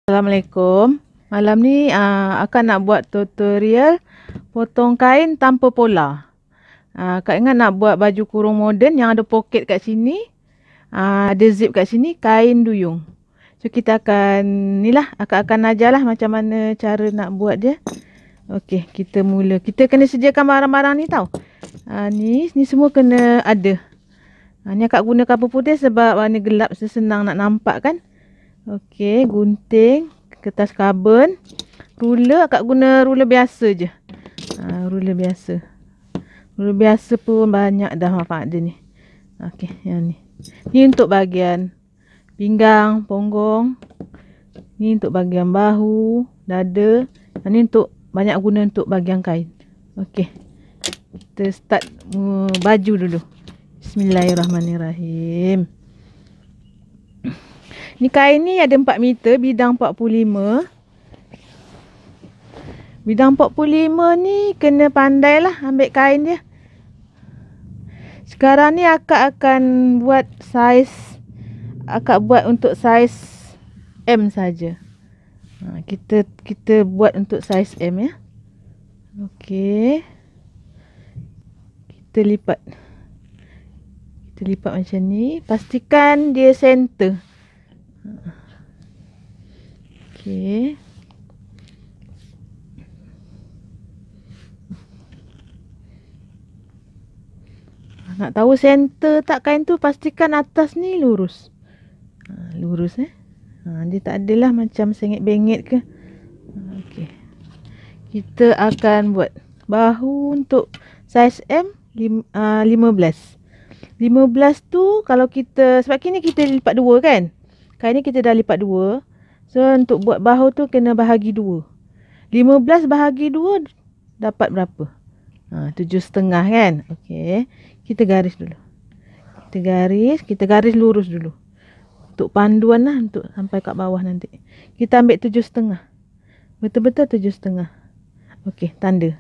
Assalamualaikum. Malam ni akan nak buat tutorial potong kain tanpa pola. Kak ingat nak buat baju kurung moden yang ada poket kat sini, ada zip kat sini, kain duyung. So kita akan akak akan ajarlah macam mana cara nak buat dia. Okey, kita mula. Kita kena sediakan barang-barang ni tau. Ni semua kena ada. Ni akak guna kapur putih sebab warna gelap senang nak nampak kan. Okey, gunting, kertas karbon, ruler, akak guna ruler biasa je. Ruler biasa. Ruler biasa pun banyak dah manfaat dia ni. Okey, yang ni. Ni untuk bahagian pinggang, punggung. Ni untuk bahagian bahu, dada. Ni untuk banyak guna untuk bahagian kain. Okey. Kita start baju dulu. Bismillahirrahmanirrahim. Ni kain ni ada 4 meter, bidang 45. Bidang 45 ni kena pandai lah ambil kain dia. Sekarang ni akak akan buat saiz, akak buat untuk saiz M saja. Kita buat untuk saiz M ya. Okey. Kita lipat. Kita lipat macam ni. Pastikan dia center. Okey. Nak tahu center tak kain tu, pastikan atas ni lurus. Lurus dia tak adalah macam sengit-bengit ke. Okey. Kita akan buat bahu untuk saiz M 15. 15 tu kalau kita, sebab kini kita lipat 2 kan. Kain ni kita dah lipat 2. So untuk buat bahu tu kena bahagi 2. 15 bahagi 2 dapat berapa? 7,5 kan. Okey. Kita garis dulu. Kita garis lurus dulu. Untuk panduan lah, untuk sampai kat bawah nanti. Kita ambil 7,5. Betul-betul 7,5. Okey, tanda.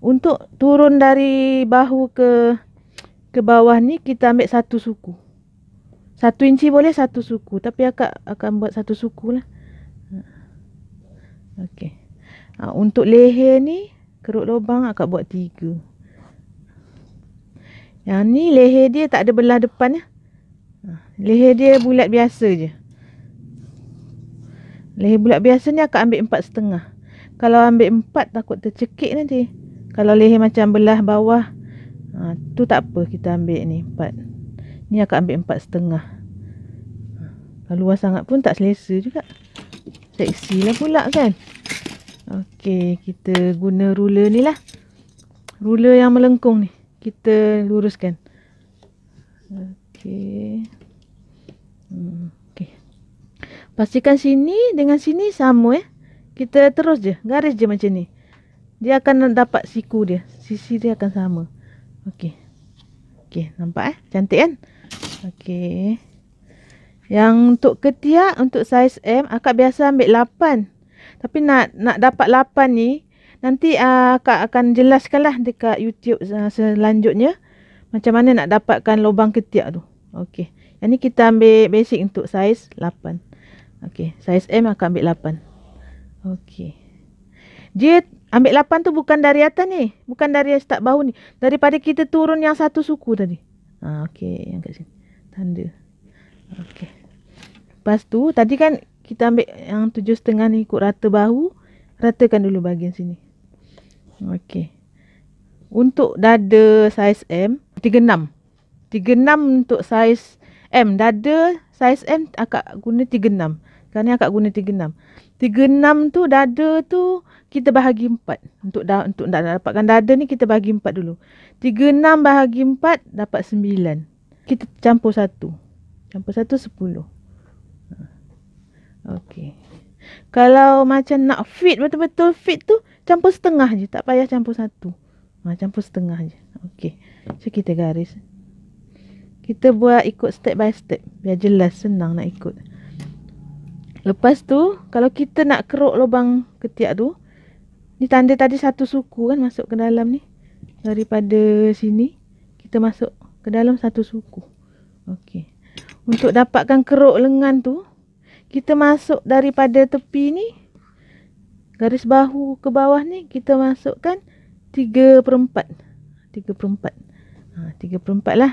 Untuk turun dari bahu ke bawah ni kita ambil 1 suku. 1 inci boleh 1 suku, tapi akak akan buat 1 suku lah. Okey. Untuk leher ni, keruk lubang akak buat 3. Yang ni leher dia tak ada belah depan ya. Leher dia bulat biasa je. Leher bulat biasa ni akak ambil 4,5. Kalau ambil 4 takut tercekik nanti. Kalau leher macam belah bawah, tu tak apa, kita ambil ni 4. Ni akak ambil 4,5. Kalau luas sangat pun tak selesa juga. Seksi lah pula kan. Okey, kita guna ruler ni lah. Ruler yang melengkung ni. Kita luruskan. Okey. Okey. Pastikan sini dengan sini sama Kita terus je, garis je macam ni. Dia akan dapat siku dia. Sisi dia akan sama. Okey. Okey, nampak cantik kan? Okey. Yang untuk ketiak, untuk saiz M, akak biasa ambil 8. Tapi nak dapat 8 ni, nanti akak akan jelaskanlah dekat YouTube selanjutnya. Macam mana nak dapatkan lubang ketiak tu. Okey. Yang ni kita ambil basic untuk saiz 8. Okey, saiz M akak ambil 8. Okey. Dia ambil 8 tu bukan dari atas ni. Bukan dari start bahu ni. Daripada kita turun yang 1 suku tadi. Okey, yang kat sini. Tanda. Okey. Lepas tu, tadi kan kita ambil yang 7,5 ni ikut rata bahu. Ratakan dulu bahagian sini. Okey. Untuk dada saiz M, 36. 36 untuk saiz M. Dada saiz M akak guna 36. Sekarang ni akak guna 36. 36 tu, dada tu kita bahagi 4. Untuk nak dapatkan dada ni kita bahagi 4 dulu. 36 bahagi 4 dapat 9. Kita campur 1. Campur 1, 10. Okey. Kalau macam nak fit, betul-betul fit tu, campur setengah je. Tak payah campur 1. Campur setengah je. Okey. So kita garis. Kita buat ikut step by step. Biar jelas, senang nak ikut. Lepas tu, kalau kita nak keruk lubang ketiak tu, ni tanda tadi 1 suku kan masuk ke dalam ni. Daripada sini, kita masuk ke dalam 1 suku. Okey. Untuk dapatkan keruk lengan tu, kita masuk daripada tepi ni, garis bahu ke bawah ni, kita masukkan 3/4. 3/4. 3/4 lah.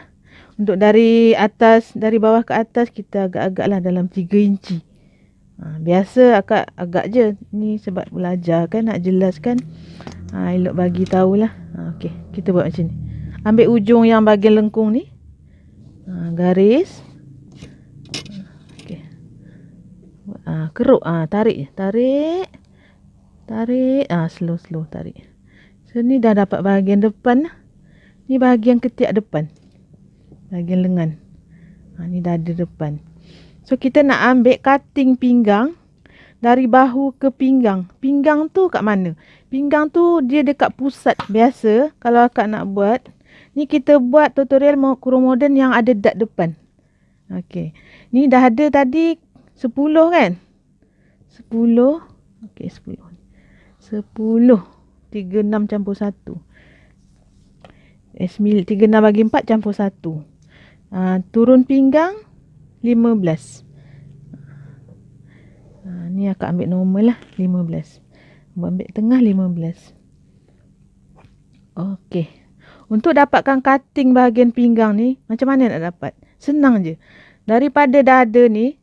Untuk dari atas, dari bawah ke atas, kita agak-agak lah dalam 3 inci. Biasa agak je. Ni sebab belajar kan, nak jelaskan. Elok bagi tahulah. Okey, kita buat macam ni. Ambil ujung yang bahagian lengkung ni. Garis. Okey. Keruk. Tarik je. Tarik. Slow tarik. So ni dah dapat bahagian depan. Ni bahagian ketiak depan. Bahagian lengan. Ni dada depan. So kita nak ambil cutting pinggang dari bahu ke pinggang. Pinggang tu kat mana? Pinggang tu dia dekat pusat. Biasa kalau akak nak buat, ni kita buat tutorial kurung moden yang ada dart depan. Okey. Ni dah ada tadi 10 kan? 10. Okey, 10. 10. 36 campur 1. 36 bagi 4 campur 1. Turun pinggang 15. Ni akak ambil normal lah, 15. Ambil tengah 15. Okey. Untuk dapatkan cutting bahagian pinggang ni, macam mana nak dapat? Senang je. Daripada dada ni,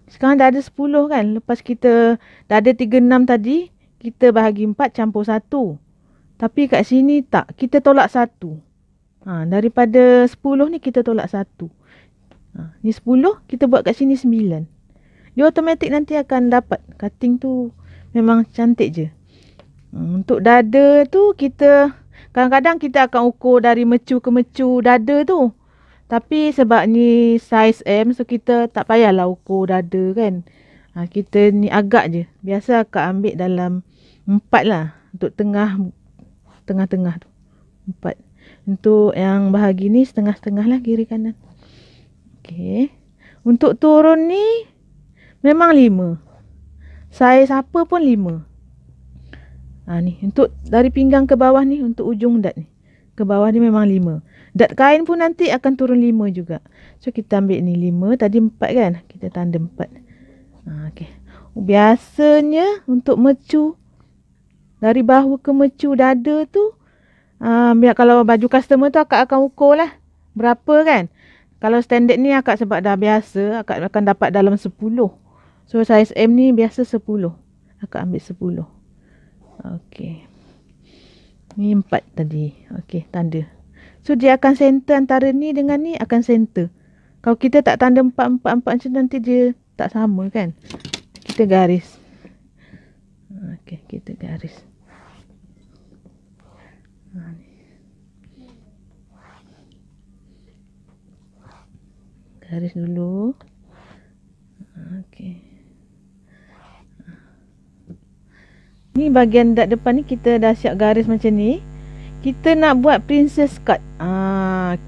sekarang dah ada 10 kan? Lepas kita dah ada 36 tadi, kita bahagi 4 campur 1. Tapi kat sini tak, kita tolak 1. Daripada 10 ni kita tolak 1. Ni 10, kita buat kat sini 9. Dia automatik nanti akan dapat. Cutting tu memang cantik je. Untuk dada tu kita, kadang-kadang kita akan ukur dari mecu ke mecu dada tu. Tapi sebab ni size M, so kita tak payahlah ukur dada kan. Kita ni agak je. Biasa akak ambil dalam 4 lah. Untuk tengah-tengah tu 4. Untuk yang bahagi ni setengah-setengah lah, kiri kanan. Okey. Untuk turun ni memang 5. Saiz apa pun 5. Ni untuk dari pinggang ke bawah ni, untuk ujung dart ni ke bawah ni memang 5. Dart kain pun nanti akan turun 5 juga. So kita ambil ni 5, tadi 4 kan, kita tanda 4. Okey. Biasanya untuk mecu dari bahu ke mecu dada tu, biar kalau baju customer tu akak akan ukur lah berapa kan. Kalau standard ni akak sebab dah biasa, akak akan dapat dalam 10. So saiz M ni biasa 10. Akak ambil 10. Okey. Ni 4 tadi. Okey, tanda. So dia akan center antara ni dengan ni, akan center. Kalau kita tak tanda 4 macam nanti dia tak sama kan. Kita garis. Okey, kita garis. Garis dulu. Okey. Ni bahagian dart depan ni kita dah siap garis macam ni. Kita nak buat princess cut.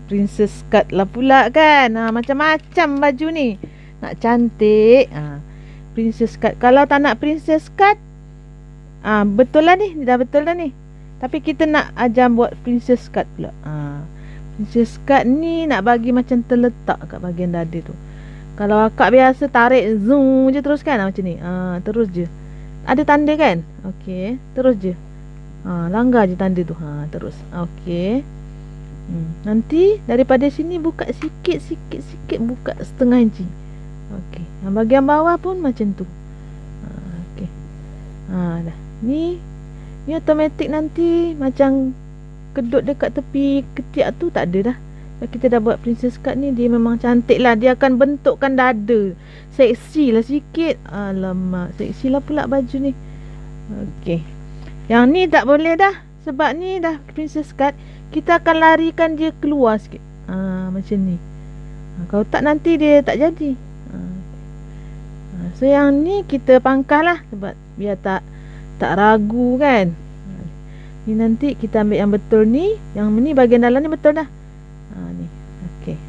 Princess cut lah pula kan. Macam-macam baju ni. Nak cantik. Princess cut. Kalau tak nak princess cut, betul lah ni. Dah betul dah ni. Tapi kita nak ajar buat princess cut pula. Princess cut ni nak bagi macam terletak kat bahagian dada tu. Kalau akak biasa tarik zoom je terus kan, macam ni. Terus je. Ada tanda kan? Okey, terus je. Langgar je tanda tu. Terus. Okey. Nanti daripada sini buka sikit buka setengah inci. Okey. Bahagian bawah pun macam tu. Okey. Dah. Ni automatik nanti macam kedut dekat tepi ketiak tu tak ada dah. Kita dah buat princess cut ni, dia memang cantik lah. Dia akan bentukkan dada. Seksi lah sikit. Alamak, seksi lah pula baju ni. Okey. Yang ni tak boleh dah. Sebab ni dah princess cut. Kita akan larikan dia keluar sikit. Macam ni. Kalau tak nanti dia tak jadi. So yang ni kita pangkah lah. Sebab biar tak ragu kan. Ni nanti kita ambil yang betul ni. Yang ni bahagian dalam ni betul dah. Ni. Okey.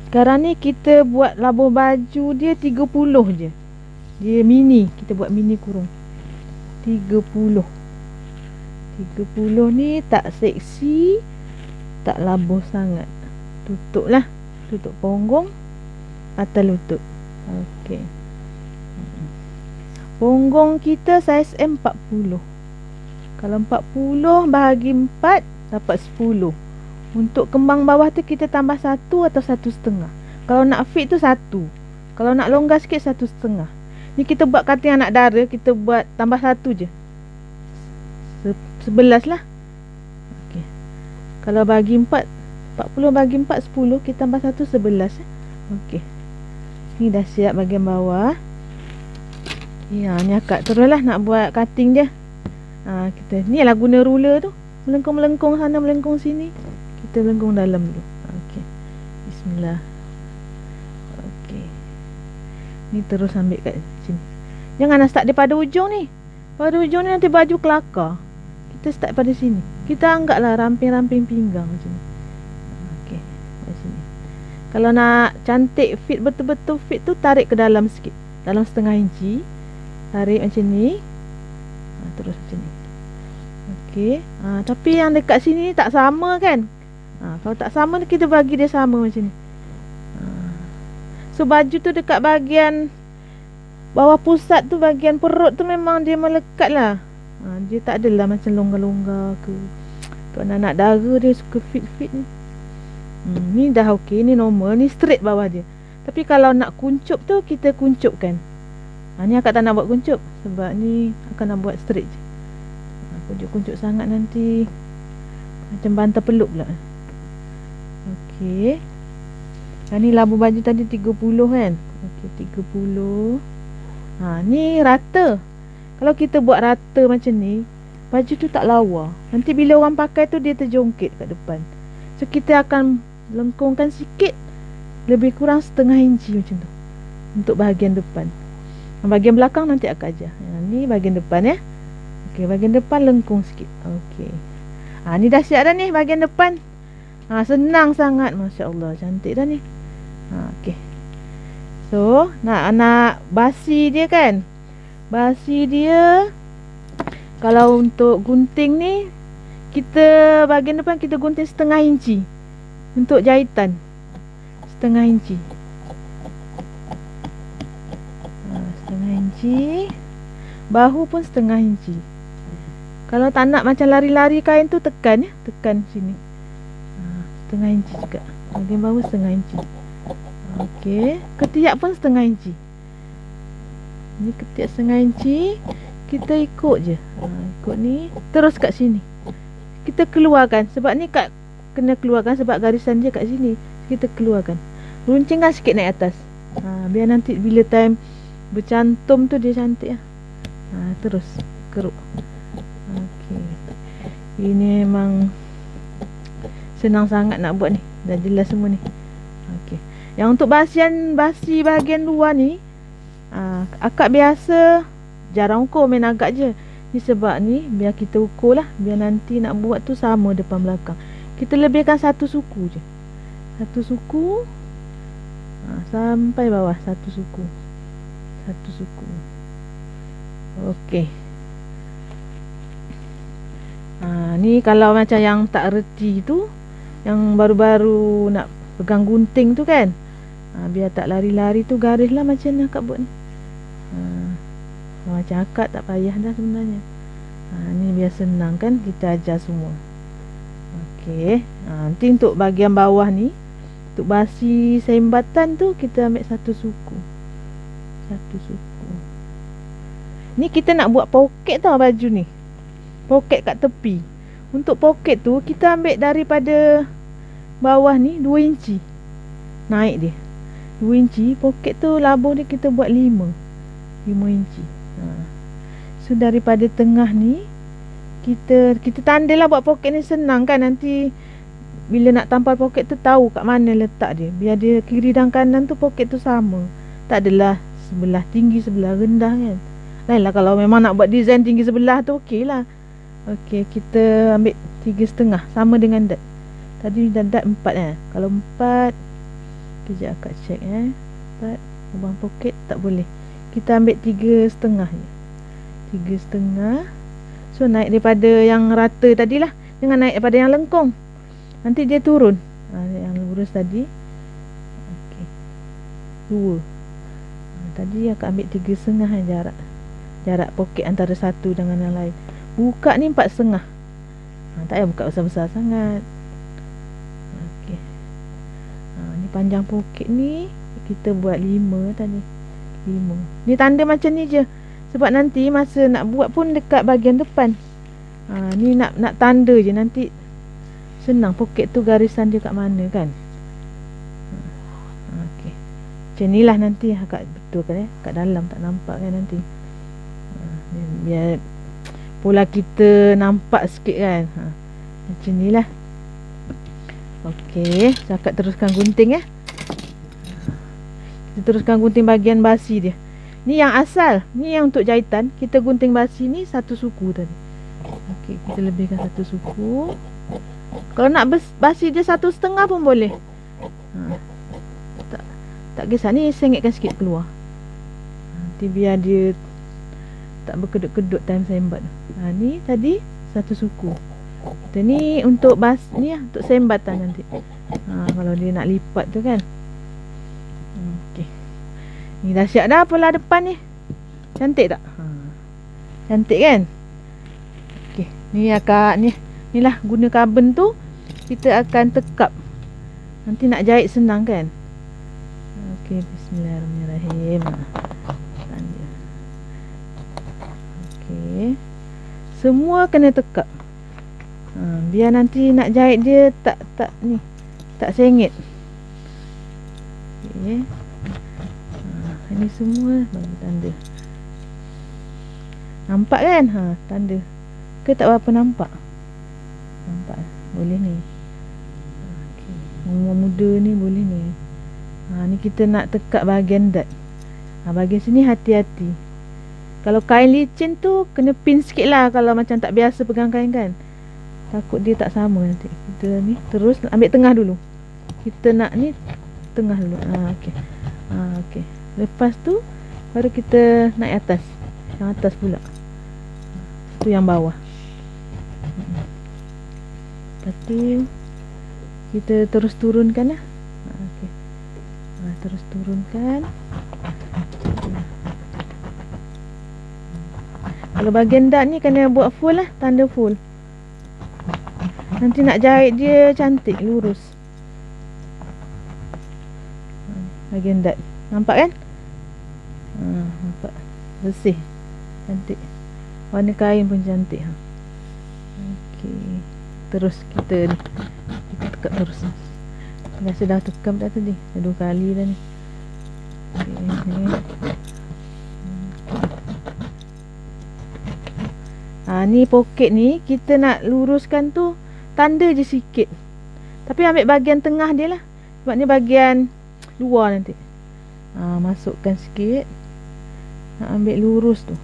Sekarang ni kita buat labuh baju dia 30 je. Dia mini. Kita buat mini kurung 30 ni tak seksi, tak labuh sangat. Tutup lah. Tutup punggung, atas lutut. Okey. Punggung kita saiz M40. Kalau 40 bahagi 4 dapat 10. Untuk kembang bawah tu kita tambah 1 atau 1,5. Kalau nak fit tu 1. Kalau nak longgar sikit 1,5. Ni kita buat cutting anak dara, kita buat tambah 1 je. 11 lah. Okey. Kalau bagi 4, 40 bagi 4 10, kita tambah 1 11. Okey. Ni dah siap bahagian bawah. Ya, ni akak teruslah nak buat cutting je. Kita ni lah guna ruler tu. Melengkung-melengkung sana, melengkung sini. Kita melengkung dalam dulu. Okey. Bismillah. Okey. Ni terus ambil kat sini. Jangan nak start daripada ujung ni. Pada ujung ni nanti baju kelakar. Kita start pada sini. Kita anggaplah ramping-ramping pinggang macam ni. Okey, kat sini. Kalau nak cantik fit betul-betul fit tu, tarik ke dalam sikit. Dalam setengah inci. Tarik macam ni. Terus macam ni. Okey. Tapi yang dekat sini tak sama kan? Kalau tak sama, kita bagi dia sama macam ni. So baju tu dekat bahagian bawah pusat tu, bahagian perut tu memang dia melekat lah. Dia tak adalah macam longgar-longgar ke. Untuk anak-anak dara dia suka fit-fit ni. Ni dah okey, ni normal, ni straight bawah dia. Tapi kalau nak kuncup tu, kita kuncupkan. Ni akak tak nak buat kuncup, sebab ni akak nak buat straight je. Kuncup-kuncup sangat nanti macam bantal peluk pula. Okey. Ni labu baju tadi 30 kan. Okey, 30. Ni rata. Kalau kita buat rata macam ni, baju tu tak lawa. Nanti bila orang pakai tu, dia terjongkit kat depan. So kita akan lengkungkan sikit, lebih kurang setengah inci macam tu, untuk bahagian depan. Bahagian belakang nanti akak ajar. Ni bahagian depan ya. Okey, bahagian depan lengkung sikit. Okey. Ni dah siap dah ni bahagian depan. Senang sangat, masya-Allah, cantik dah ni. Okey. So, nak basi dia kan. Basi dia, kalau untuk gunting ni, kita bahagian depan kita gunting setengah inci. Untuk jahitan, setengah inci. Setengah inci. Bahu pun setengah inci. Kalau tak nak macam lari-lari kain tu, tekan ya. Tekan sini. Setengah inci juga. Bahagian bahu setengah inci. Okey. Ketiak pun setengah inci. Ni ketiak setengah inci. Kita ikut je. Ikut ni. Terus kat sini. Kita keluarkan. Sebab ni kena keluarkan sebab garisan dia kat sini. Kita keluarkan. Runcingkan sikit naik atas. Biar nanti bila time bercantum tu dia cantik lah. Terus keruk. Okey. Ini memang senang sangat nak buat ni. Dah jelas semua ni. Okey. Yang untuk basi bahagian luar ni, akak biasa jarang ukur, main agak je. Ni sebab ni biar kita ukur lah, biar nanti nak buat tu sama depan belakang. Kita lebihkan satu suku je. Satu suku sampai bawah. Satu suku. Okey. Ni kalau macam yang tak reti tu, yang baru-baru nak pegang gunting tu kan, biar tak lari-lari tu, garis lah macam mana akak buat ni. Macam akak tak payah dah sebenarnya. Ni biar senang kan, kita ajar semua. Okey. Nanti untuk bahagian bawah ni, untuk basi sembatan tu, kita ambil satu suku. Ni kita nak buat poket tau baju ni. Poket kat tepi. Untuk poket tu, kita ambil daripada bawah ni 2 inci. Naik dia 2 inci. Poket tu labuh dia kita buat 5 inci. So daripada tengah ni, kita tandil lah buat poket ni. Senang kan, nanti bila nak tampal poket tu tahu kat mana letak dia. Biar dia kiri dan kanan tu poket tu sama. Tak adalah sebelah tinggi sebelah rendah kan. Lainlah kalau memang nak buat design tinggi sebelah tu, okey lah. Okey, kita ambil 3,5 sama dengan dad. Tadi dad 4 Kalau 4, kejap akak check 4 lubang poket tak boleh. Kita ambil 3,5 je. 3,5. So naik daripada yang rata tadilah, jangan naik daripada yang lengkung. Nanti dia turun. Yang lurus tadi. Okey. 2. Tadi akak ambil 3,5 jarak poket antara satu dengan yang lain. Buka ni 4,5. Tak payah buka besar-besar sangat. Okey. Ni panjang poket ni kita buat 5 tadi. 5. Ni tanda macam ni je. Sebab nanti masa nak buat pun dekat bahagian depan. Ni nak tanda je, nanti senang poket tu garisan dia kat mana kan. Okey. Macam ni lah nanti akak betulkan kat dalam tak nampak kan nanti. Biar pola kita nampak sikit kan. Macam ni lah. Okey, so akak teruskan gunting ya. Kita teruskan gunting bahagian basi dia. Ni yang asal, ni yang untuk jahitan. Kita gunting basi ni satu suku tadi. Okey, kita lebihkan satu suku. Kalau nak basi dia 1,5 pun boleh. Tak kisah, ni sengitkan sikit keluar. Nanti biar dia tak berkedut-kedut time sembat. Ni tadi satu suku. Kita ni untuk ni lah, untuk sembatan nanti. Kalau dia nak lipat tu kan. Okey. Ni dah siap dah pola depan ni. Cantik tak? Cantik kan? Okey, ni akak ni lah guna carbon tu kita akan tekap. Nanti nak jahit senang kan? Okey, bismillahirrahmanirrahim. Okey. Semua kena tekap. Biar nanti nak jahit dia tak sengit. Okey. Ini semua bagi tanda. Nampak kan? Tanda. Ke tak berapa nampak? Nampak? Boleh ni. Okey. Umur muda ni boleh ni. Ni kita nak tekak bahagian dad. Bahagian sini hati-hati. Kalau kain licin tu kena pin sikit lah. Kalau macam tak biasa pegang kain kan. Takut dia tak sama nanti. Kita ni terus ambil tengah dulu. Kita nak ni tengah dulu. Okey. Okey. Lepas tu baru kita naik atas. Yang atas pula. Tu yang bawah. Lepas tu kita terus turunkan lah. Okey. Terus turunkan. Kalau bahagian dad ni kena buat full lah. Tanda full. Nanti nak jahit dia cantik, lurus. Bahagian dad. Nampak kan? Nampak. Bersih. Cantik. Warna kain pun cantik. Okey. Terus kita ni. Kita tekap terus. Dah sudah tekam dah tadi. Dah 2 kali dah ni. Okay, ni. Ni poket ni kita nak luruskan tu tanda je sikit. Tapi ambil bahagian tengah dia lah. Sebab ni bahagian luar nanti. Masukkan sikit. Nak ambil lurus tu.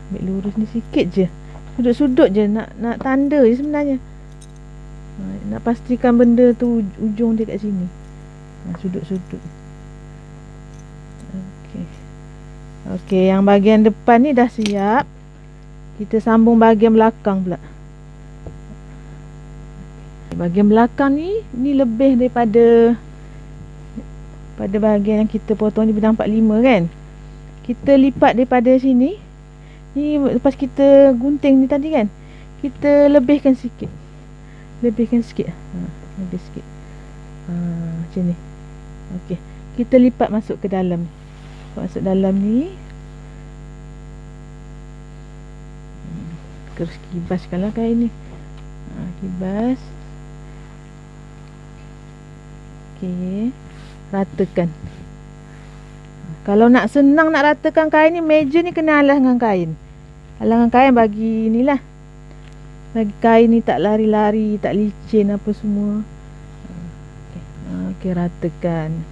Ambil lurus ni sikit je. Sudut-sudut je nak tanda je sebenarnya. Nak pastikan benda tu ujung dia kat sini. Sudut-sudut. Okey. Okey, yang bahagian depan ni dah siap. Kita sambung bahagian belakang pula. Bahagian belakang ni lebih daripada bahagian yang kita potong ni bidang 45 kan. Kita lipat daripada sini. Ni lepas kita gunting ni tadi kan. Kita lebihkan sikit. Lebih sikit. Macam ni. Okey. Kita lipat masuk ke dalam. Masuk dalam ni. Terus kibaskanlah kain ni. Kibas. Okey. Ratakan. Kalau nak senang nak ratakan kain ni, meja ni kena alas dengan kain. Alas dengan kain bagi ni lah. Bagi kain ni tak lari-lari, tak licin apa semua. Okey, ratakan.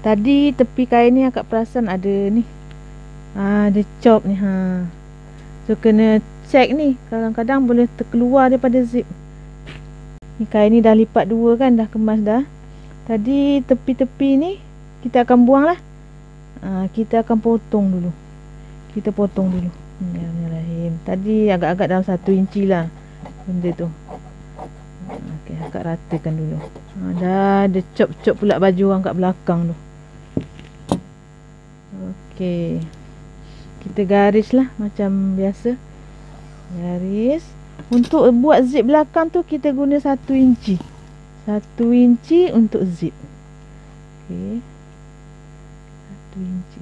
Tadi tepi kain ni akak perasan ada ni. Ada chop ni. So kena check ni. Kadang-kadang boleh terkeluar daripada zip. Ni kain ni dah lipat 2 kan. Dah kemas dah. Tadi tepi-tepi ni kita akan buang lah. Kita akan potong dulu. Kita potong dulu. Bismillahirrahmanirrahim. Tadi agak-agak dalam 1 inci lah benda tu. Okey, akak ratakan dulu. Dah ada chop-chop pula baju orang kat belakang tu. Okey. Kita garis lah macam biasa. Garis. Untuk buat zip belakang tu kita guna 1 inci. 1 inci untuk zip. Okey. 1 inci.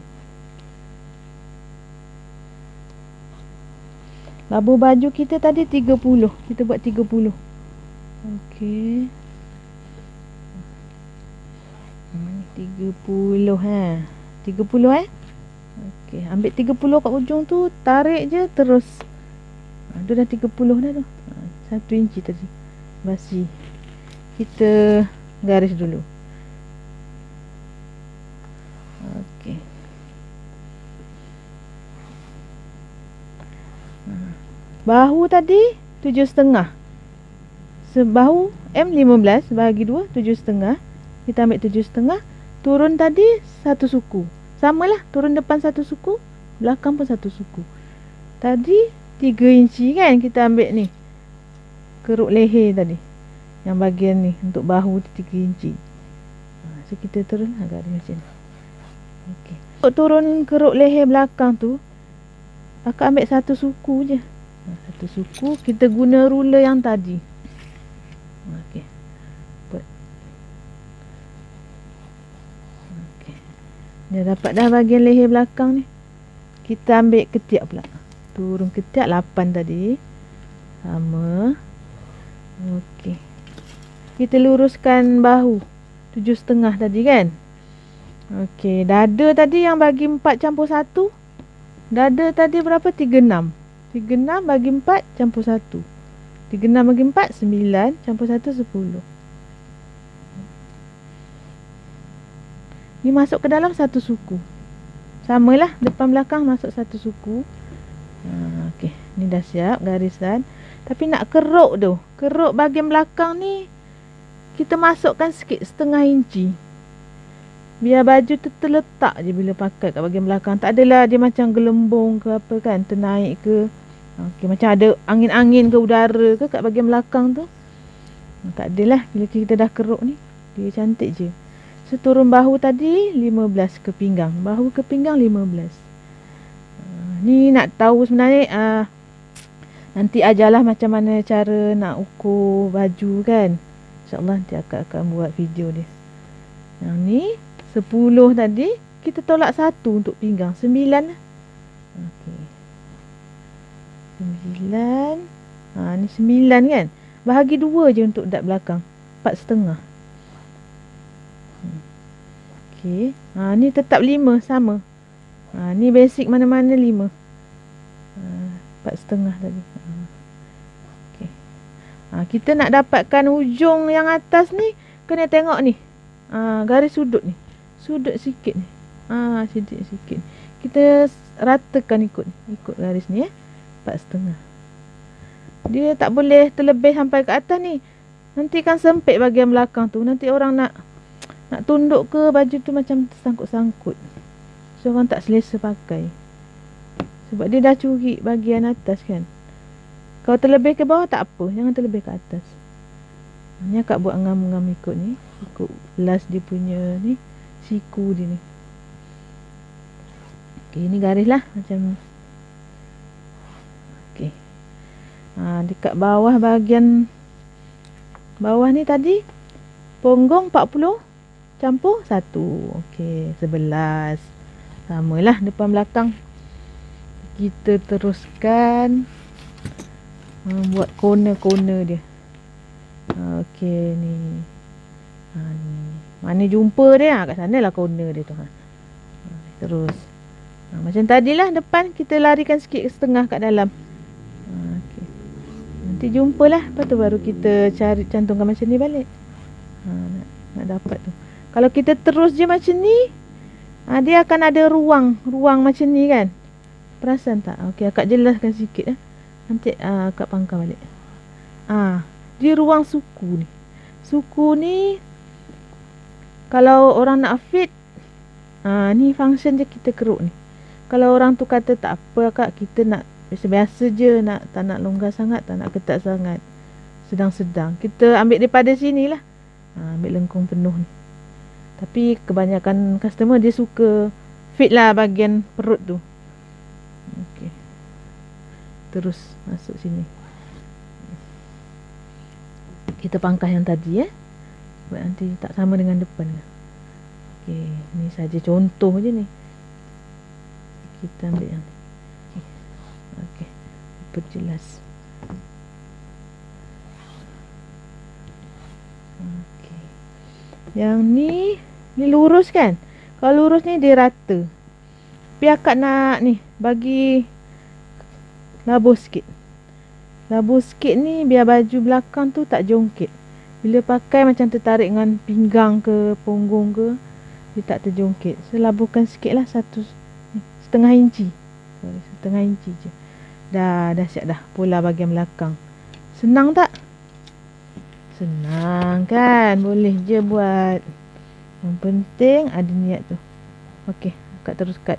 Labur baju kita tadi 30. Kita buat 30. Okey. 30 ha. 30 Okey, ambil 30 kat ujung tu, tarik je terus. Tu dah 30 dah tu. 1 inci tadi. Basi. Kita garis dulu. Okey. Bahu tadi 7,5. Sebahu M15 bahagi 2 7,5. Kita ambil 7,5. Turun tadi 1 suku. Samalah, turun depan 1 suku, belakang pun 1 suku. Tadi 3 inci kan kita ambil ni. Keruk leher tadi. Yang bahagian ni untuk bahu tu 3 inci. So kita turun agak macam ni. Okey. Untuk turun keruk leher belakang tu, akak ambil 1 suku je. 1 suku, kita guna ruler yang tadi. Okey. Okey. Dah dapat dah bahagian leher belakang ni. Kita ambil ketiak pula. Turun ketiak 8 tadi. Sama. Okey. Kita luruskan bahu 7,5 tadi kan. Okey, dada tadi yang bagi 4 campur 1. Dada tadi berapa? 36. 36 bagi 4 campur 1. 36 bagi 4 9 campur 1 10. Ni masuk ke dalam 1 suku. Samalah, depan belakang masuk 1 suku. Okey, ni dah siap garisan. Tapi nak keruk tu, keruk bahagian belakang ni kita masukkan sikit, 1/2 inci. Biar baju tu terletak je bila pakai kat bahagian belakang. Tak adalah dia macam gelembung ke apa kan, ternaik ke. Okey, macam ada angin-angin ke udara ke kat bahagian belakang tu. Tak adalah bila kita dah keruk ni. Dia cantik je. So turun bahu tadi 15 ke pinggang. Bahu ke pinggang 15. Ni nak tahu sebenarnya nanti ajarlah macam mana cara nak ukur baju kan. InsyaAllah nanti akak akan buat video dia. Yang ni 10 tadi, kita tolak 1 untuk pinggang. 9. Okey. 9. Ni 9 kan. Bahagi 2 je untuk dart belakang. 4,5. Okey. Ni tetap 5 sama. Ni basic mana-mana 5. 4,5 tadi. Okey. Kita nak dapatkan hujung yang atas ni, kena tengok ni. Garis sudut ni. Sudut sikit ni. Sedikit sikit. Kita ratakan ikut garis ni 4,5. Dia tak boleh terlebih sampai ke atas ni. Nanti kan sempit bahagian belakang tu. Nanti orang nak tunduk ke baju tu macam tersangkut-sangkut. So orang tak selesa pakai. Sebab dia dah curi bahagian atas kan. Kalau terlebih ke bawah tak apa. Jangan terlebih ke atas. Ni akak buat ngam-ngam ikut ni. Ikut last dia punya ni. Siku dia ni. Okey, ni garis lah macam. Okey. Dekat bawah bahagian bawah ni tadi punggung 40 campur 1. Okey, 11. Samalah depan belakang. Kita teruskan buat corner-corner dia. Okey ni. Ni. Mana jumpa dia? Kat sana lah corner dia tu. Terus. Macam tadilah depan kita larikan sikit setengah kat dalam. Okay. Nanti jumpalah. Lepas tu baru kita cari cantumkan macam ni balik. Nak dapat tu. Kalau kita terus je macam ni, dia akan ada ruang macam ni kan. Perasan tak? Okey, akak jelaskan sikit. Nanti akak pangkal balik. Dia ruang suku ni. Suku ni kalau orang nak fit, ni function je kita keruk ni. Kalau orang tu kata tak apa kak, kita nak biasa-biasa je, tak nak longgar sangat, tak nak ketat sangat, sedang-sedang, kita ambil daripada sini lah. Ambil lengkung penuh ni. Tapi kebanyakan customer dia suka fit lah bahagian perut tu. Okey. Terus masuk sini. Kita pangkas yang tadi sebab nanti tak sama dengan depan. Okey, ni saja contoh je ni. Kita ambil yang ni. Okey, perjelas. Okey. Yang ni lurus kan? Kalau lurus ni dia rata. Tapi akak nak ni bagi labur sikit. Labur sikit ni biar baju belakang tu tak jongkit. Bila pakai macam tertarik dengan pinggang ke punggung ke, dia tak terjongkit. So laburkan sikit lah, setengah inci. Setengah inci je. Dah siap dah pola bahagian belakang. Senang tak? Senang kan? Boleh je buat. Yang penting ada niat tu. Okey, akak terus cut.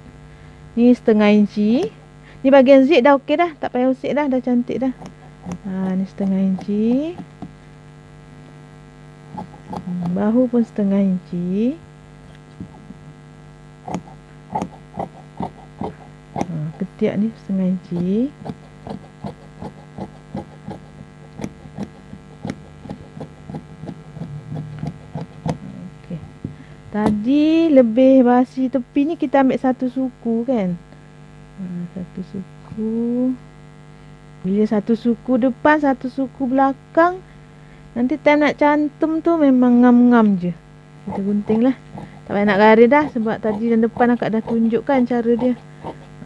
Ni setengah inci. Ni bahagian zip dah okey dah. Tak payah usik dah cantik dah. Ni setengah inci. Bahu pun setengah inci. Ketiak ni setengah inci. Okey. Tadi lebih basi tepi ni kita ambil satu suku kan. Satu suku. Bila satu suku depan, satu suku belakang, nanti time nak cantum tu memang ngam-ngam je. Kita gunting lah. Tak payah nak garis dah sebab tadi dan depan akak dah tunjukkan cara dia.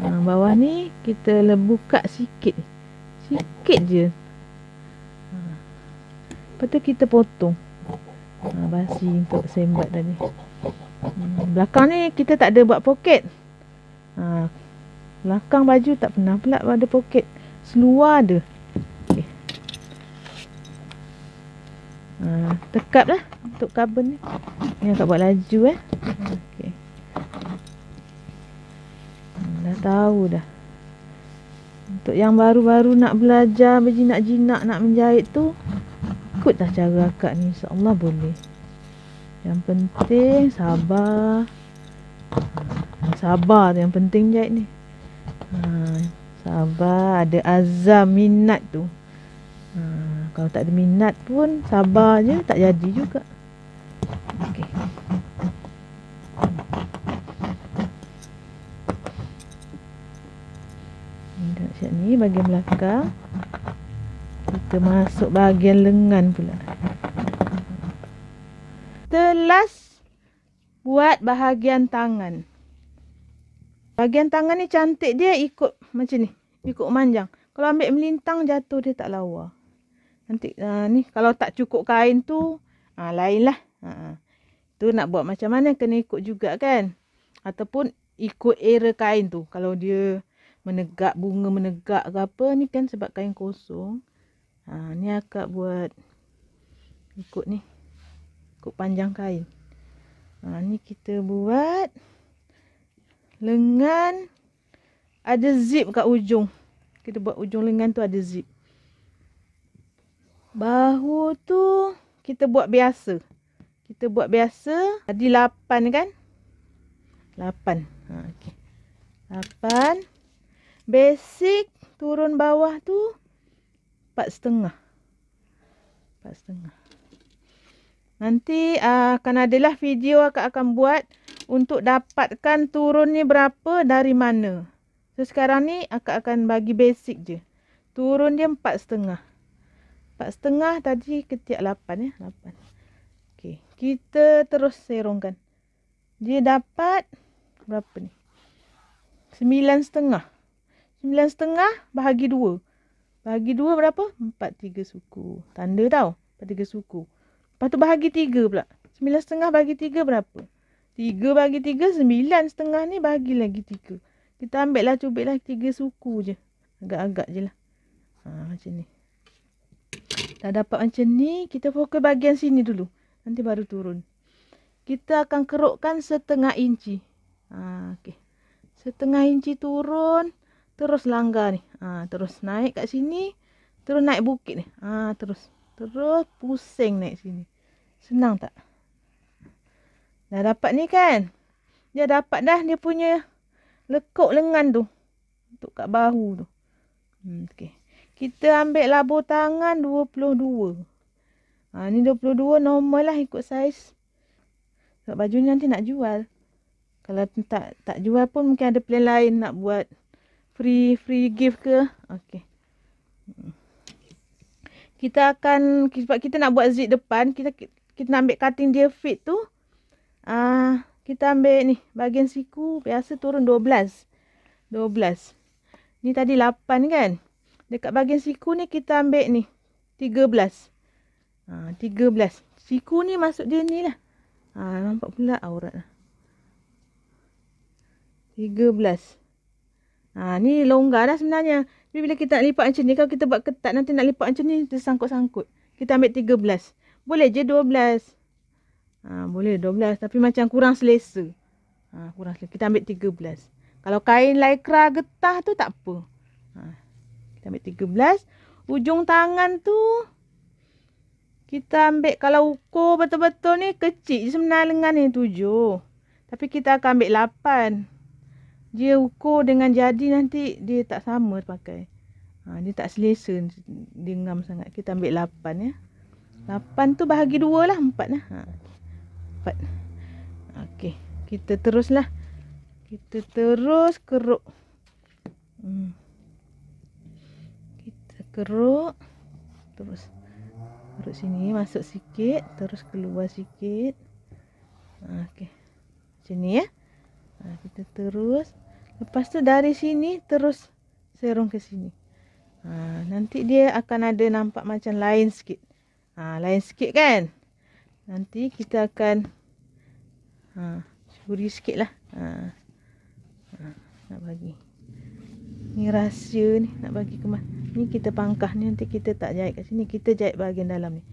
Bawah ni kita buka sikit. Sikit je. Lepas tu kita potong. Basi untuk sembat tadi. Belakang ni kita tak ada buat poket. Belakang baju tak pernah pula ada poket. Seluar ada. Okay. Tekap lah untuk carbon ni. Ni akak buat laju okay. Dah tahu dah. Untuk yang baru-baru nak belajar berjinak-jinak nak menjahit tu, ikutlah cara akak ni, insyaAllah boleh. Yang penting sabar. Sabar tu yang penting jahit ni. Sabar, ada azam, minat tu. Kalau tak ada minat pun sabar je, tak jadi juga. Okey. Siap ni bahagian belakang. Kita masuk bahagian lengan pula. Last buat bahagian tangan. Bahagian tangan ni cantik dia ikut macam ni. Ikut manjang. Kalau ambil melintang jatuh dia tak lawa. Nanti ni kalau tak cukup kain tu lain lah. Tu nak buat macam mana kena ikut juga kan. Ataupun ikut era kain tu. Kalau dia menegak, bunga menegak ke apa ni kan sebab kain kosong. Ni akak buat ikut ni. Ikut panjang kain. Ni kita buat lengan ada zip kat ujung. Kita buat ujung lengan tu ada zip. Bahu tu kita buat biasa. Kita buat biasa. Tadi 8 kan? 8. Okay. 8. Basic turun bawah tu 4,5. 4,5. Nanti akan adalah video akak akan buat untuk dapatkan turun ni berapa dari mana. So sekarang ni akak akan bagi basic je. Turun dia 4,5. 4,5 tadi ketiak 8 8. Okey, kita terus serongkan. Dia dapat berapa ni? 9,5. 9,5 bahagi 2. Bahagi 2 berapa? 4/3 suku. Tanda tau. 4/3 suku. Lepas tu bahagi 3 pula. 9,5 bahagi 3 berapa? 3 bahagi 3, 9,5 ni bahagi lagi 3. Kita ambil lah, cubit lah 3 suku je. Agak-agak je lah. Macam ni. Dah dapat macam ni, kita fokus bahagian sini dulu. Nanti baru turun. Kita akan kerukkan 1/2 inci. Okay. 1/2 inci turun. Terus langgar ni. Terus naik kat sini. Terus naik bukit ni. Terus pusing naik sini. Senang tak? Dah dapat ni kan? dia dapat dah dia punya lekuk lengan tu. Untuk kat bahu tu. Okey. Kita ambil labur tangan 22. Ni 22 normal lah ikut saiz. Sebab baju ni nanti nak jual. Kalau tak jual pun mungkin ada plan lain nak buat free gift ke. Okey. Kita akan, sebab kita nak buat zip depan, kita nak ambil cutting dia fit tu. Kita ambil ni bahagian siku biasa turun 12. Ni tadi 8 kan. Dekat bahagian siku ni kita ambil ni 13. 13. Siku ni masuk dia ni lah. Nampak pula aurat lah. 13. Ni longgar dah sebenarnya. Tapi bila kita nak lipat macam ni, kalau kita buat ketat nanti nak lipat macam ni tersangkut-sangkut. Kita ambil 13. Boleh je 12. Boleh 12 tapi macam kurang selesa. Kita ambil 13. Kalau kain lycra getah tu tak apa. Kita ambil 13. Ujung tangan tu kita ambil, kalau ukur betul-betul ni kecil je sebenarnya lengan ni 7. Tapi kita akan ambil 8. Dia ukur dengan jadi nanti dia tak sama pakai. Dia tak selesa, dia ngam sangat. Kita ambil 8 ya. 8 tu bahagi 2 lah, 4 lah. 4. Okey, kita teruslah. Kita terus keruk. Kita keruk. Terus keruk sini, masuk sikit, terus keluar sikit. Okey. Macam ni ya. Kita terus. Lepas tu dari sini terus serong ke sini. Nanti dia akan ada nampak macam lain sikit. Lain sikit kan. Nanti kita akan curi sikit lah. Nak bagi. Ni rahsia ni. Nak bagi ke mana. Ni kita pangkah ni. Nanti kita tak jahit kat sini. Kita jahit bahagian dalam ni.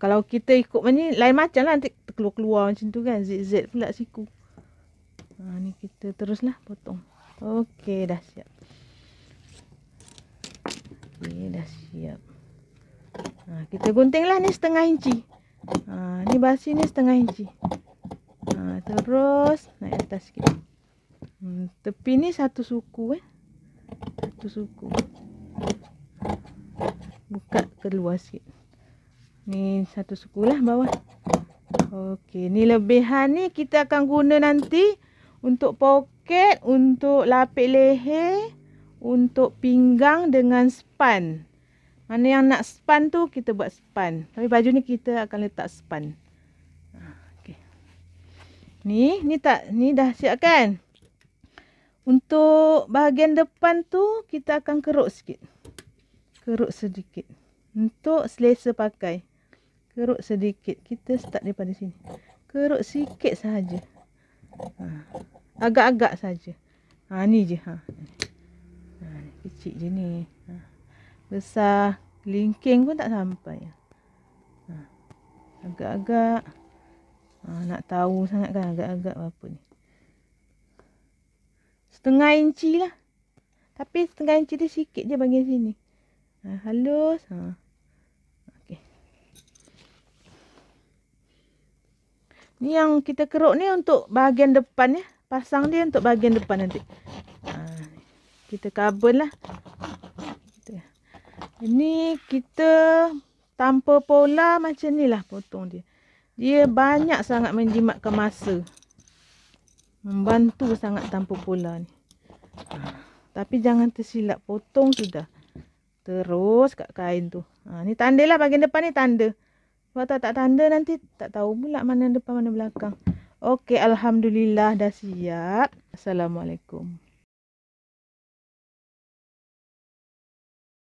Kalau kita ikut ni lain macam lah. Nanti keluar-keluar macam tu kan. Z pula siku. Ni kita teruslah potong. Okey, dah siap. Okey, dah siap. Kita gunting lah ni setengah inci. Ni basi ni setengah inci. Terus naik atas sikit. Tepi ni satu suku Satu suku. Buka keluar sikit. Ni satu suku lah bawah. Okey, ni lebihan ni kita akan guna nanti untuk poket, untuk lapik leher, untuk pinggang dengan span. Mana yang nak span tu kita buat span. Tapi baju ni kita akan letak span. Okey. Ni dah siap kan? Untuk bahagian depan tu kita akan keruk sikit. Keruk sedikit. Untuk selesa pakai. Keruk sedikit. Kita start daripada sini. Keruk sikit sahaja. Agak-agak saja. Ni je. Kecil je ni. Besar kelingking pun tak sampai. Agak-agak. Nak tahu sangat kan agak-agak berapa ni. Setengah inci lah. Tapi setengah inci dia sikit je bahagian sini. Halus. Okey. Ni yang kita keruk ni untuk bahagian depan ya. Pasang dia untuk bahagian depan nanti. Kita carbon lah. Ini kita tanpa pola macam ni lah potong dia. Dia banyak sangat menjimatkan masa. Membantu sangat tanpa pola ni. Tapi jangan tersilap. Potong sudah. Terus kat kain tu. Ni tanda lah bahagian depan ni tanda. Kalau tak tanda nanti tak tahu pula mana depan mana belakang. Okey, alhamdulillah dah siap. Assalamualaikum.